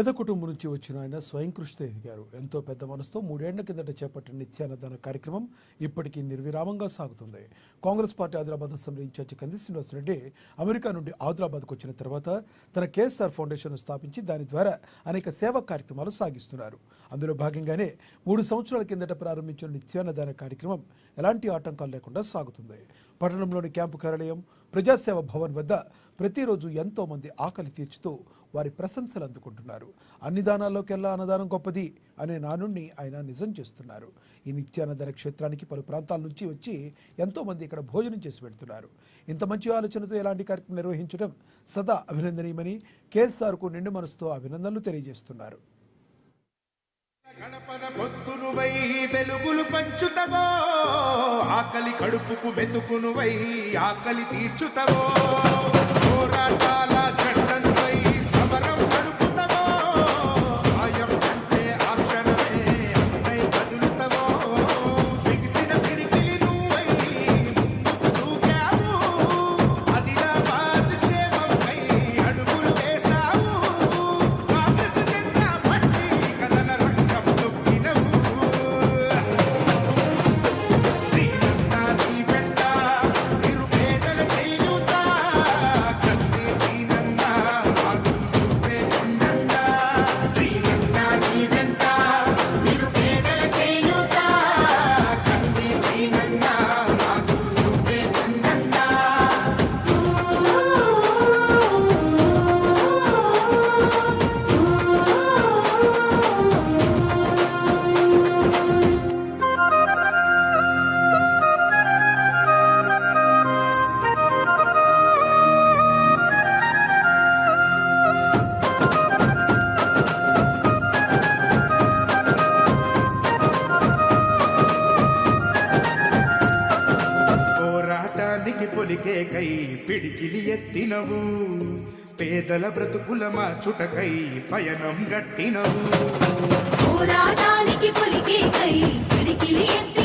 పేద కుటుంబం నుంచి వచ్చిన ఆయన స్వయం కృషితో ఎదిగారు. ఎంతో పెద్ద మనసుతో 3 ఏళ్ల కిందట చేపట్టిన నిత్యాన్నదాన కార్యక్రమం ఇప్పటికీ నిర్విరామంగా సాగుతుంది. Congress party Adilabad assembly incharge Kandi Srinivasa Reddy America నుండి ఆదిలాబాద్కు వచ్చిన తర్వాత తన కేఎస్ఆర్ ఫౌండేషన్ స్థాపించి దాని ద్వారా అనేక సేవా కార్యక్రమాలు సాగిస్తున్నారు. అందులో భాగంగానే 3 సంవత్సరాల కిందట ప్రారంభించిన నిత్యాన్నదాన కార్యక్రమం ఎలాంటి ఆటంకాలు లేకుండా సాగుతుంది. పట్టణంలోని క్యాంపు కార్యాలయం, ప్రజాసేవ భవన్ వద్ద ప్రతిరోజు ఎంతో మంది ఆకలి తీర్చుతూ వారి ప్రశంసలు అందుకుంటున్నారు. అన్ని దానాల్లోకెల్లా అన్నదానం గొప్పది అనే నానుణ్ణి ఆయన నిజం చేస్తున్నారు. ఈ నిత్యాన్నదాన క్షేత్రానికి పలు ప్రాంతాల నుంచి వచ్చి ఎంతో మంది ఇక్కడ భోజనం చేసి పెడుతున్నారు. ఇంత మంచి ఆలోచనతో ఎలాంటి కార్యక్రమం నిర్వహించడం సదా అభినందనీయమని కేఎస్ఆర్కు నిండు మనసుతో అభినందనలు తెలియజేస్తున్నారు. గణపన పొత్తునువై వెలుగులు పంచుతవో, ఆకలి కడుపుకు వెతుకునువై ఆకలి తీర్చుతవో, పోరాటాల జెండనువై సమరం నడుపుతవో, భయం అంటే ఆ క్షణమే అన్నై కదులుతవో, బిగిసిన పిరికిలి నువ్వై ముందుకు దూకావు, ఆదిలాబాద్ క్షేమంపై అడుగులు వేశావు, కాంగ్రెస్ జెండా పట్టి కథన పొలికే కై పిడికిలి ఎత్తినవు, పేదల బ్రతుకుల మార్చుటకై పయనం గట్టినవు. పోరాటానికి పొలికే కై పిడికిలి ఎత్తి